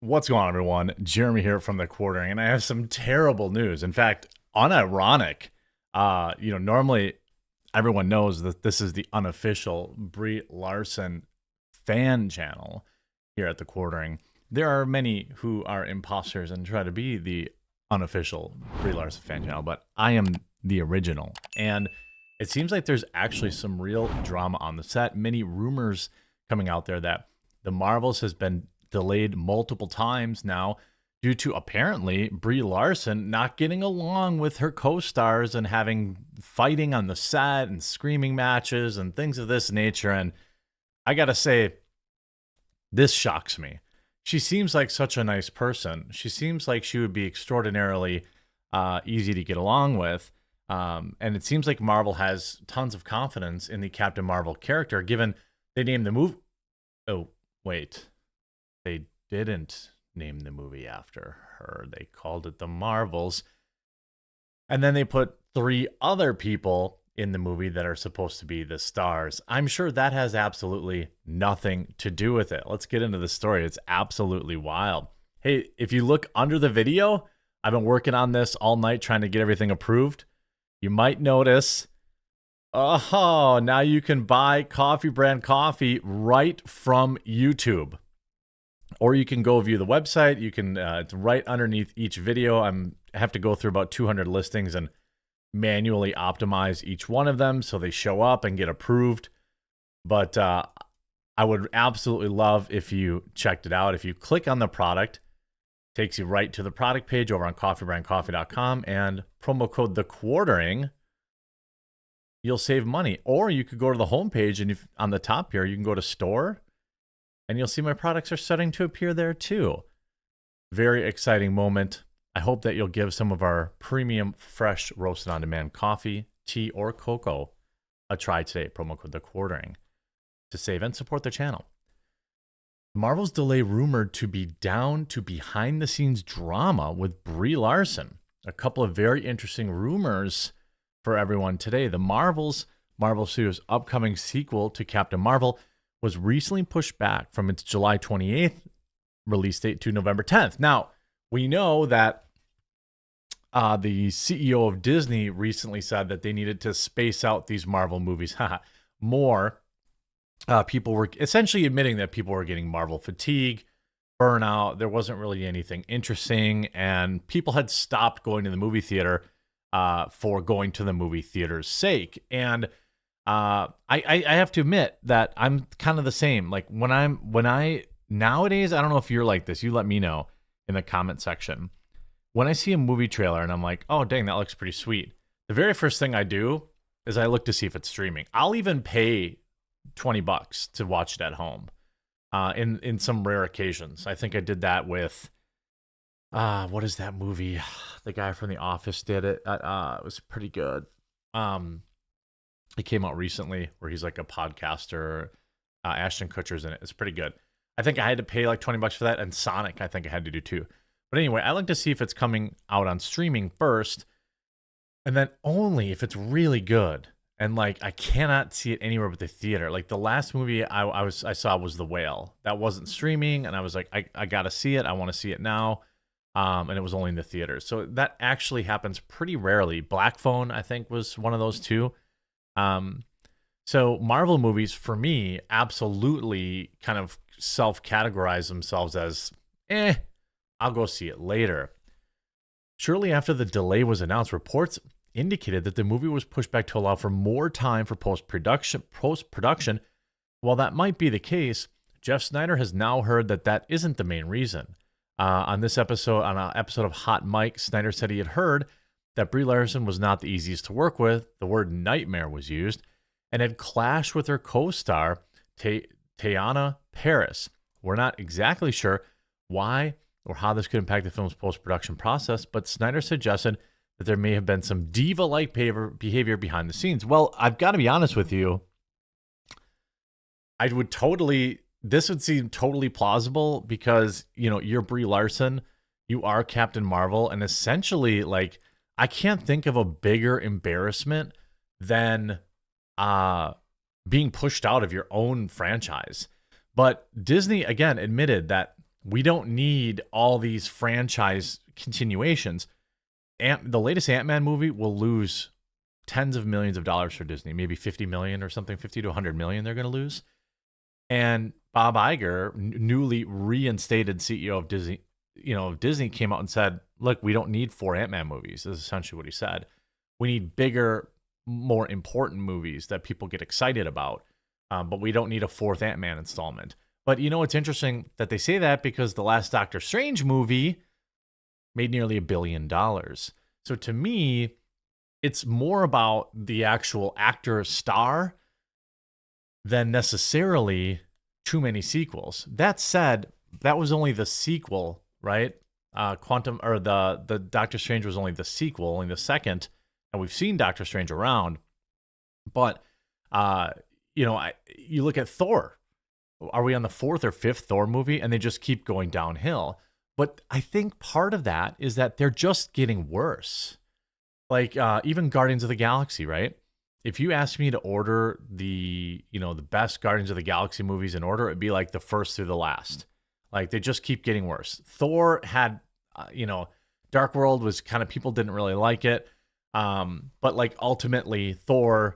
What's going on, everyone? Jeremy here from The Quartering, and I have some terrible news. In fact, unironic. Normally everyone knows that this is the unofficial Brie Larson fan channel here at The Quartering. There are many who are imposters and try to be the unofficial Brie Larson fan channel, but I am the original. And it seems like there's actually some real drama on the set. Many rumors coming out there that The Marvels has been delayed multiple times now due to apparently Brie Larson not getting along with her co-stars and having fighting on the set and screaming matches and things of this nature. And I gotta say, this shocks me. She seems like such a nice person. She seems like she would be extraordinarily easy to get along with. And it seems like Marvel has tons of confidence in the Captain Marvel character, given they named the movie. Oh, wait. They didn't name the movie after her. They called it The Marvels. And then they put 3 other people in the movie that are supposed to be the stars. I'm sure that has absolutely nothing to do with it. Let's get into the story. It's absolutely wild. Hey, if you look under the video, I've been working on this all night trying to get everything approved. You might notice, oh, now you can buy Coffee Brand Coffee right from YouTube. Or you can go view the website. You can, it's right underneath each video. I have to go through about 200 listings and manually optimize each one of them so they show up and get approved. But I would absolutely love if you checked it out. If you click on the product, it takes you right to the product page over on coffeebrandcoffee.com, and promo code The Quartering, you'll save money. Or you could go to the homepage, and on the top here, you can go to store, and you'll see my products are starting to appear there too. Very exciting moment. I hope that you'll give some of our premium, fresh, roasted on-demand coffee, tea, or cocoa a try today. Promo code The Quartering to save and support the channel. Marvel's delay rumored to be down to behind-the-scenes drama with Brie Larson. A couple of very interesting rumors for everyone today. The Marvel Studios' upcoming sequel to Captain Marvel was recently pushed back from its July 28th release date to November 10th. Now, we know that the CEO of Disney recently said that they needed to space out these Marvel movies more. People were essentially admitting that people were getting Marvel fatigue, burnout. There wasn't really anything interesting, and people had stopped going to the movie theater for going to the movie theater's sake. And I have to admit that I'm kind of the same. Like nowadays, I don't know if you're like this. You let me know in the comment section. When I see a movie trailer and I'm like, oh, dang, that looks pretty sweet. The very first thing I do is I look to see if it's streaming. I'll even pay $20 to watch it at home in some rare occasions. I think I did that with, what is that movie? The guy from The Office did it. It was pretty good. It came out recently where he's like a podcaster. Ashton Kutcher's in it. It's pretty good. I think I had to pay like $20 for that, and Sonic I think I had to do too. But anyway, I like to see if it's coming out on streaming first, and then only if it's really good. And like I cannot see it anywhere but the theater. Like the last movie I saw was The Whale. That wasn't streaming, and I was like, I gotta see it. I want to see it now. And it was only in the theaters. So that actually happens pretty rarely. Black Phone, I think, was one of those too. So Marvel movies, for me, absolutely kind of self-categorize themselves as, I'll go see it later. Shortly after the delay was announced, reports indicated that the movie was pushed back to allow for more time for post-production. While that might be the case, Jeff Snyder has now heard that that isn't the main reason. On an episode of Hot Mike, Snyder said he had heard that Brie Larson was not the easiest to work with, the word nightmare was used, and had clashed with her co-star, Teyana Paris. We're not exactly sure why or how this could impact the film's post-production process, but Snyder suggested that there may have been some diva-like behavior behind the scenes. Well, I've got to be honest with you. This would seem totally plausible because, you're Brie Larson, you are Captain Marvel, and essentially, like, I can't think of a bigger embarrassment than being pushed out of your own franchise. But Disney, again, admitted that We don't need all these franchise continuations. The latest Ant-Man movie will lose tens of millions of dollars for Disney, maybe 50 million or something, 50 to 100 million they're going to lose. And Bob Iger, newly reinstated CEO of Disney, Disney came out and said, look, we don't need 4 Ant-Man movies. This is essentially what he said. We need bigger, more important movies that people get excited about. But we don't need a 4th Ant-Man installment. But it's interesting that they say that because the last Doctor Strange movie made nearly $1 billion. So to me, it's more about the actual actor star than necessarily too many sequels. That said, that was only the sequel, right? The Doctor Strange was only the sequel, only the second, and we've seen Doctor Strange around. But you look at Thor. Are we on the 4th or 5th Thor movie? And they just keep going downhill. But I think part of that is that they're just getting worse. Like even Guardians of the Galaxy, right? If you asked me to order the best Guardians of the Galaxy movies in order, it'd be like the first through the last. Like they just keep getting worse. Thor had, Dark World was kind of, people didn't really like it. But like ultimately Thor,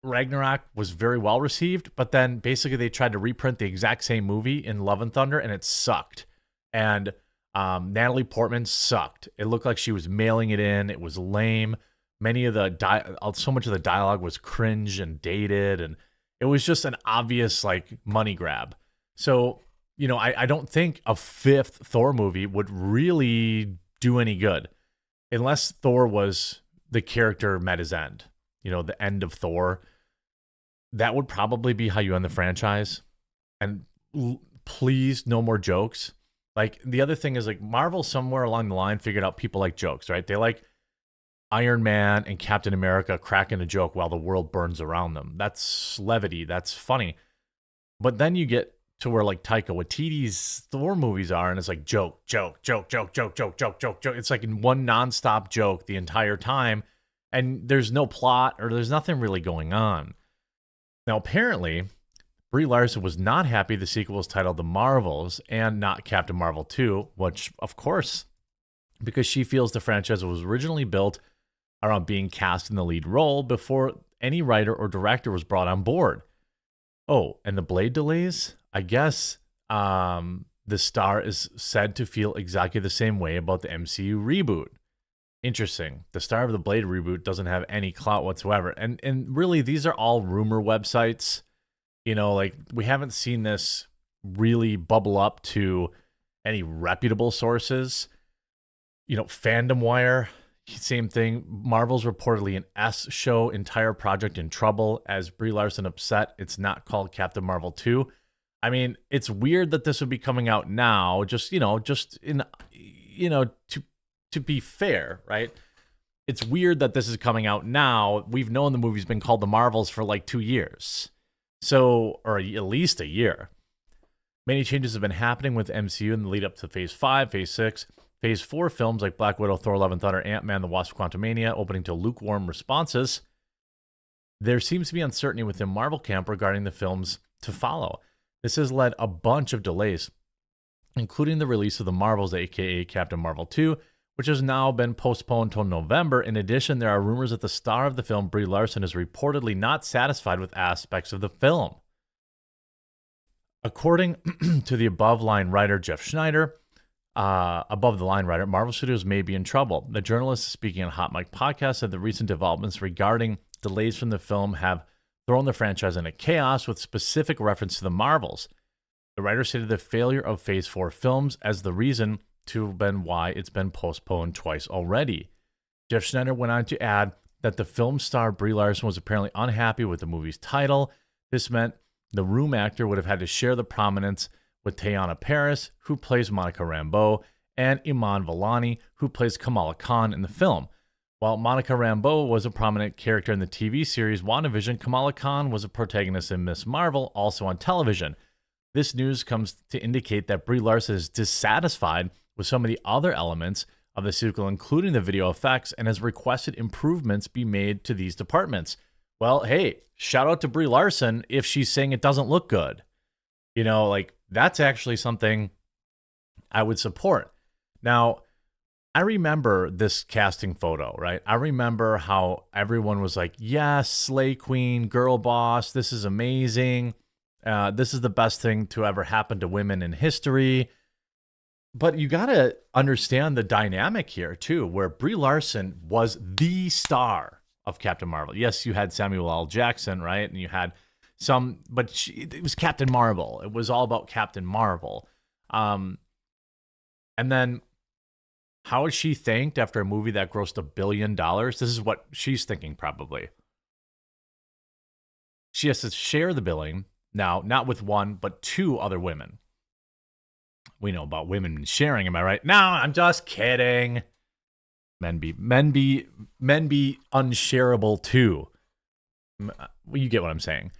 Ragnarok was very well received, but then basically they tried to reprint the exact same movie in Love and Thunder and it sucked. And Natalie Portman sucked. It looked like she was mailing it in. It was lame. So much of the dialogue was cringe and dated, and it was just an obvious like money grab. So, I don't think a 5th Thor movie would really do any good unless Thor was the character met his end. The end of Thor. That would probably be how you end the franchise. And please, no more jokes. Like the other thing is like Marvel somewhere along the line figured out people like jokes, right? They like Iron Man and Captain America cracking a joke while the world burns around them. That's levity. That's funny. But then you get to where like Taika Waititi's Thor movies are, and it's like joke, joke, joke, joke, joke, joke, joke, joke, joke. It's like in one nonstop joke the entire time, and there's no plot or there's nothing really going on. Now, apparently, Brie Larson was not happy the sequel was titled The Marvels and not Captain Marvel 2, which, of course, because she feels the franchise was originally built around being cast in the lead role before any writer or director was brought on board. Oh, and the Blade delays? I guess the star is said to feel exactly the same way about the MCU reboot. Interesting. The star of the Blade reboot doesn't have any clout whatsoever. And really, these are all rumor websites. Like we haven't seen this really bubble up to any reputable sources. Fandom Wire, same thing. Marvel's reportedly an S show, entire project in trouble as Brie Larson upset it's not called Captain Marvel 2. I mean, it's weird that this would be coming out now, to be fair, right? It's weird that this is coming out now. We've known the movie's been called The Marvels for like 2 years. So, or at least a year. Many changes have been happening with MCU in the lead up to Phase 5, Phase 6. Phase 4 films like Black Widow, Thor, Love and Thunder, Ant-Man, The Wasp, Quantumania opening to lukewarm responses. There seems to be uncertainty within Marvel camp regarding the films to follow. This has led a bunch of delays, including the release of The Marvels, aka Captain Marvel 2, which has now been postponed until November. In addition, there are rumors that the star of the film, Brie Larson, is reportedly not satisfied with aspects of the film. According to the above-line writer Jeff Schneider, Marvel Studios may be in trouble. The journalist speaking on Hot Mic Podcast said the recent developments regarding delays from the film have thrown the franchise into chaos with specific reference to the Marvels. The writer stated the failure of Phase 4 films as the reason to have been why it's been postponed twice already. Jeff Schneider went on to add that the film star Brie Larson was apparently unhappy with the movie's title. This meant the Room actor would have had to share the prominence with Teyana Paris, who plays Monica Rambeau, and Iman Vellani, who plays Kamala Khan in the film. While Monica Rambeau was a prominent character in the TV series WandaVision, Kamala Khan was a protagonist in Ms. Marvel, also on television. This news comes to indicate that Brie Larson is dissatisfied with some of the other elements of the sequel, including the video effects, and has requested improvements be made to these departments. Well, hey, shout out to Brie Larson if she's saying it doesn't look good. that's actually something I would support. Now, I remember this casting photo, right? I remember how everyone was like, yes, Slay Queen, girl boss, this is amazing. This is the best thing to ever happen to women in history. But you got to understand the dynamic here, too, where Brie Larson was the star of Captain Marvel. Yes, you had Samuel L. Jackson, right? And you had but it was Captain Marvel. It was all about Captain Marvel. And then how is she thanked after a movie that grossed $1 billion? This is what she's thinking probably. She has to share the billing now, not with one, but two other women. We know about women sharing, am I right? No, I'm just kidding. Men be unshareable too. You get what I'm saying.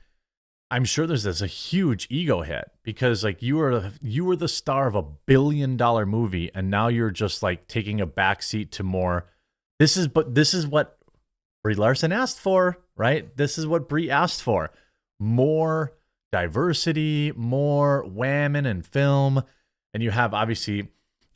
I'm sure there's a huge ego hit because like you were the star of $1 billion movie and now you're just like taking a backseat to more. This is what Brie Larson asked for, right? This is what Brie asked for. More diversity, more women in film. And you have obviously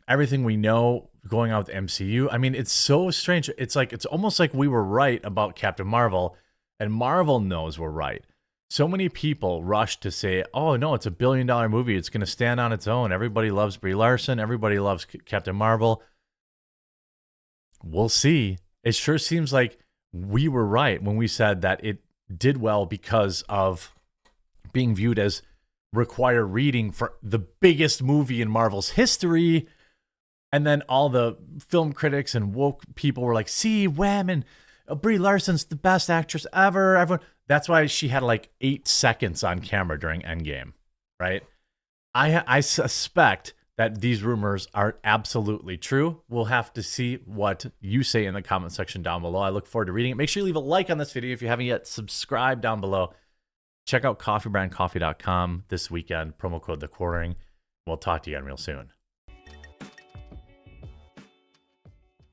everything we know going on with the MCU. I mean, it's so strange. It's almost like we were right about Captain Marvel and Marvel knows we're right. So many people rush to say, oh, no, it's $1 billion movie. It's going to stand on its own. Everybody loves Brie Larson. Everybody loves Captain Marvel. We'll see. It sure seems like we were right when we said that it did well because of being viewed as required reading for the biggest movie in Marvel's history. And then all the film critics and woke people were like, see, women, Brie Larson's the best actress ever. Everyone. That's why she had like 8 seconds on camera during Endgame, right? I suspect that these rumors are absolutely true. We'll have to see what you say in the comment section down below. I look forward to reading it. Make sure you leave a like on this video if you haven't yet. Subscribe down below. Check out coffeebrandcoffee.com this weekend. Promo code TheQuartering. We'll talk to you again real soon.